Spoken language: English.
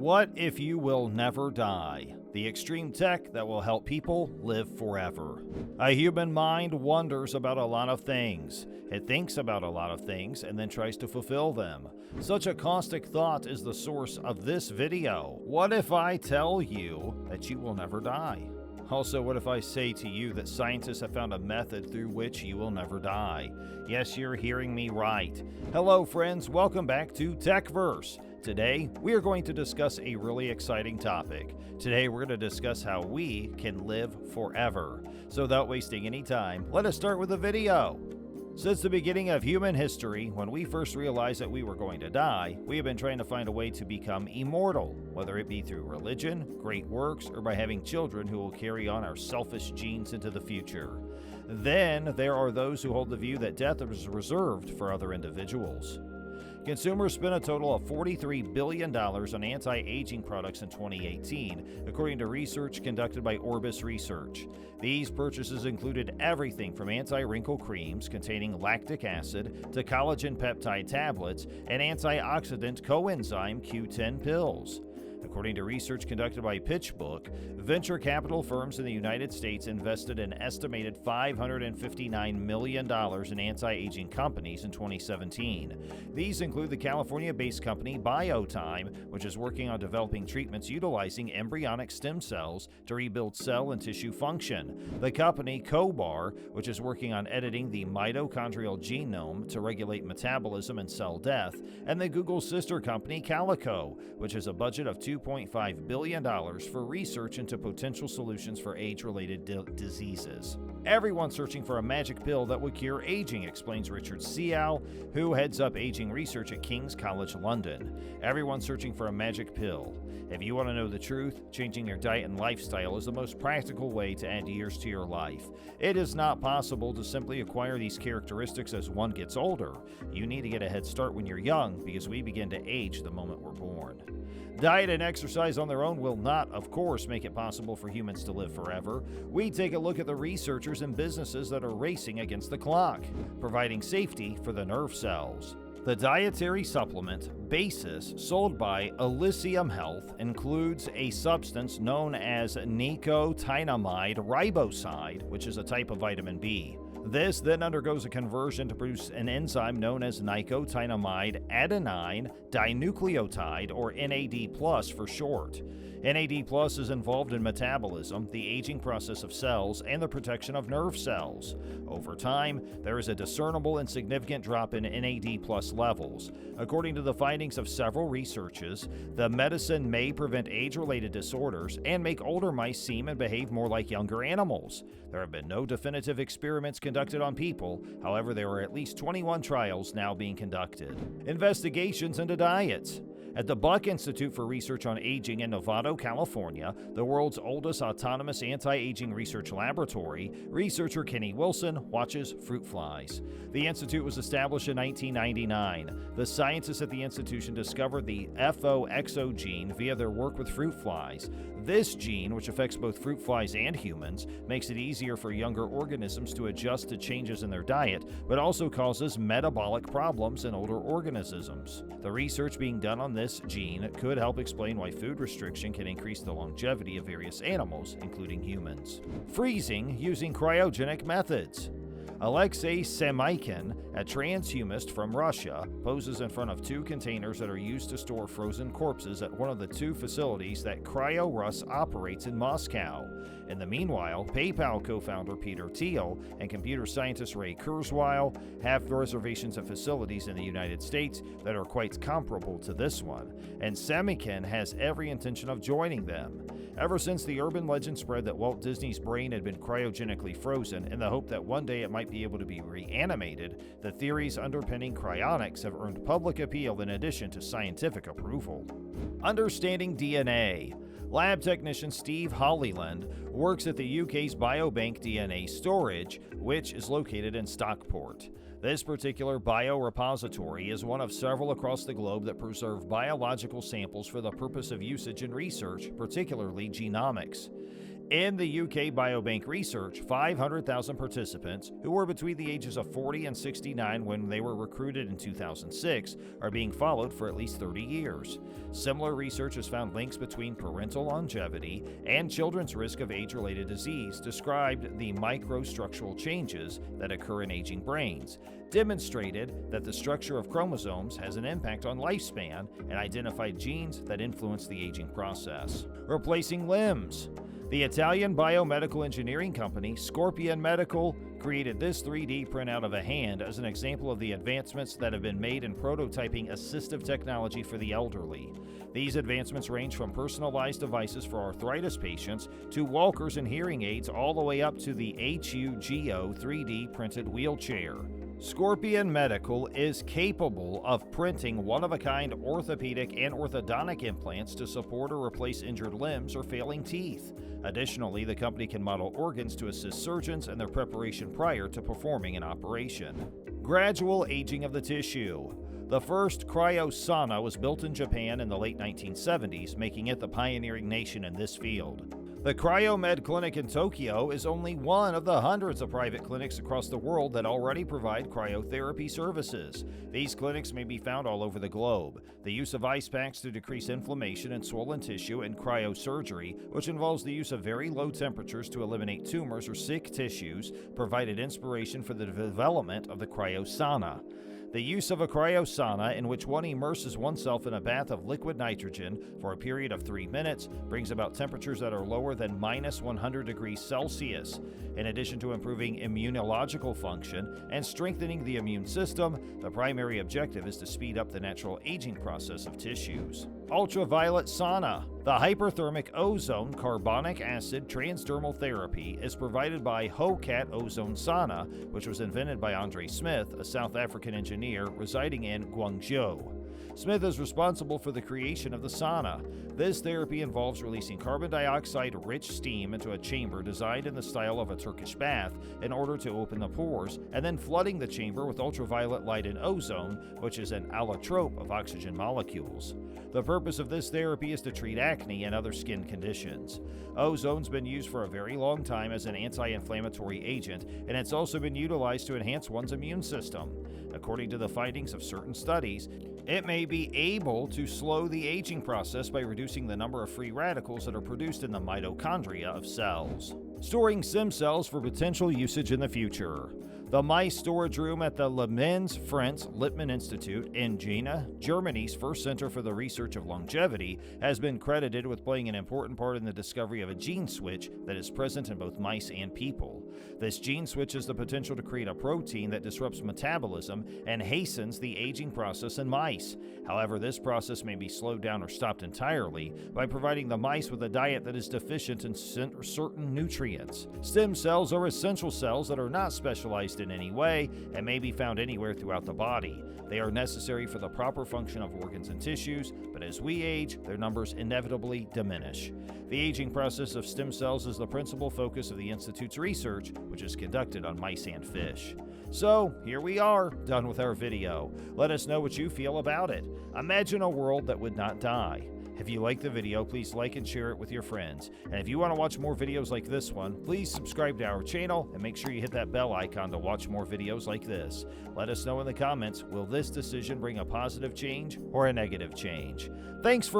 What if you will never die? The extreme tech that will help people live forever. A human mind wonders about a lot of things. It thinks about a lot of things and then tries to fulfill them. Such a caustic thought is the source of this video. What if I tell you that you will never die? Also, what if I say to you that scientists have found a method through which you will never die? Yes, you're hearing me right. Hello friends, welcome back to Techverse. Today, we are going to discuss a really exciting topic. Today, we're going to discuss how we can live forever. So without wasting any time, let us start with the video. Since the beginning of human history, when we first realized that we were going to die, we have been trying to find a way to become immortal, whether it be through religion, great works, or by having children who will carry on our selfish genes into the future. Then, there are those who hold the view that death is reserved for other individuals. Consumers spent a total of $43 billion on anti-aging products in 2018, according to research conducted by Orbis Research. These purchases included everything from anti-wrinkle creams containing lactic acid to collagen peptide tablets and antioxidant coenzyme Q10 pills. According to research conducted by PitchBook, venture capital firms in the United States invested an estimated $559 million in anti-aging companies in 2017. These include the California-based company BioTime, which is working on developing treatments utilizing embryonic stem cells to rebuild cell and tissue function, the company CoBar, which is working on editing the mitochondrial genome to regulate metabolism and cell death, and the Google sister company Calico, which has a budget of $2.5 billion for research into potential solutions for age-related diseases. Everyone's searching for a magic pill that would cure aging, explains Richard Seow, who heads up aging research at King's College London. Everyone's searching for a magic pill. If you want to know the truth, changing your diet and lifestyle is the most practical way to add years to your life. It is not possible to simply acquire these characteristics as one gets older. You need to get a head start when you're young because we begin to age the moment we're born. Diet and exercise on their own will not, of course, make it possible for humans to live forever. We take a look at the researchers and businesses that are racing against the clock, providing safety for the nerve cells. The dietary supplement Basis, sold by Elysium Health, includes a substance known as nicotinamide riboside, which is a type of vitamin B. This then undergoes a conversion to produce an enzyme known as nicotinamide adenine dinucleotide, or NAD+, for short. NAD+ is involved in metabolism, the aging process of cells, and the protection of nerve cells. Over time, there is a discernible and significant drop in NAD+ levels. According to the findings of several researches, the medicine may prevent age-related disorders and make older mice seem and behave more like younger animals. There have been no definitive experiments conducted on people. However, there are at least 21 trials now being conducted. Investigations into diets. At the Buck Institute for Research on Aging in Novato, California, the world's oldest autonomous anti-aging research laboratory, researcher Kenny Wilson watches fruit flies. The institute was established in 1999. The scientists at the institution discovered the FOXO gene via their work with fruit flies. This gene, which affects both fruit flies and humans, makes it easier for younger organisms to adjust to changes in their diet, but also causes metabolic problems in older organisms. The research being done on this gene could help explain why food restriction can increase the longevity of various animals, including humans. Freezing using cryogenic methods. Alexei Semykin, a transhumist from Russia, poses in front of two containers that are used to store frozen corpses at one of the two facilities that CryoRus operates in Moscow. In the meanwhile, PayPal co-founder Peter Thiel and computer scientist Ray Kurzweil have reservations at facilities in the United States that are quite comparable to this one, and Semykin has every intention of joining them. Ever since the urban legend spread that Walt Disney's brain had been cryogenically frozen in the hope that one day it might be able to be reanimated, the theories underpinning cryonics have earned public appeal in addition to scientific approval. Understanding DNA. Lab technician Steve Hollyland works at the UK's Biobank DNA Storage, which is located in Stockport. This particular biorepository is one of several across the globe that preserve biological samples for the purpose of usage in research, particularly genomics. In the UK Biobank research, 500,000 participants, who were between the ages of 40 and 69 when they were recruited in 2006, are being followed for at least 30 years. Similar research has found links between parental longevity and children's risk of age-related disease, described the microstructural changes that occur in aging brains, demonstrated that the structure of chromosomes has an impact on lifespan, and identified genes that influence the aging process. Replacing limbs. The Italian biomedical engineering company Scorpion Medical created this 3D printout of a hand as an example of the advancements that have been made in prototyping assistive technology for the elderly. These advancements range from personalized devices for arthritis patients to walkers and hearing aids, all the way up to the HUGO 3D printed wheelchair. Scorpion Medical is capable of printing one-of-a-kind orthopedic and orthodontic implants to support or replace injured limbs or failing teeth. Additionally, the company can model organs to assist surgeons in their preparation prior to performing an operation. Gradual aging of the tissue. The first cryosauna was built in Japan in the late 1970s, making it the pioneering nation in this field. The Cryomed Clinic in Tokyo is only one of the hundreds of private clinics across the world that already provide cryotherapy services. These clinics may be found all over the globe. The use of ice packs to decrease inflammation in swollen tissue and cryosurgery, which involves the use of very low temperatures to eliminate tumors or sick tissues, provided inspiration for the development of the cryosauna. The use of a cryosauna, in which one immerses oneself in a bath of liquid nitrogen for a period of 3 minutes, brings about temperatures that are lower than minus 100 degrees Celsius. In addition to improving immunological function and strengthening the immune system, the primary objective is to speed up the natural aging process of tissues. Ultraviolet sauna. The hyperthermic ozone carbonic acid transdermal therapy is provided by HOCAT Ozone Sauna, which was invented by Andre Smith, a South African engineer residing in Guangzhou. Smith is responsible for the creation of the sauna. This therapy involves releasing carbon dioxide-rich steam into a chamber designed in the style of a Turkish bath in order to open the pores, and then flooding the chamber with ultraviolet light and ozone, which is an allotrope of oxygen molecules. The purpose of this therapy is to treat acne and other skin conditions. Ozone's been used for a very long time as an anti-inflammatory agent, and it's also been utilized to enhance one's immune system. According to the findings of certain studies, it may be able to slow the aging process by reducing the number of free radicals that are produced in the mitochondria of cells. Storing stem cells for potential usage in the future. The mice storage room at the Le Mans France Lippmann Institute in Jena, Germany's first center for the research of longevity, has been credited with playing an important part in the discovery of a gene switch that is present in both mice and people. This gene switch has the potential to create a protein that disrupts metabolism and hastens the aging process in mice. However, this process may be slowed down or stopped entirely by providing the mice with a diet that is deficient in certain nutrients. Stem cells are essential cells that are not specialized in any way and may be found anywhere throughout the body. They are necessary for the proper function of organs and tissues, but as we age, their numbers inevitably diminish. The aging process of stem cells is the principal focus of the Institute's research, which is conducted on mice and fish. So, here we are, done with our video. Let us know what you feel about it. Imagine a world that would not die. If you like the video, please like and share it with your friends. And if you want to watch more videos like this one, please subscribe to our channel and make sure you hit that bell icon to watch more videos like this. Let us know in the comments, will this decision bring a positive change or a negative change? Thanks for watching.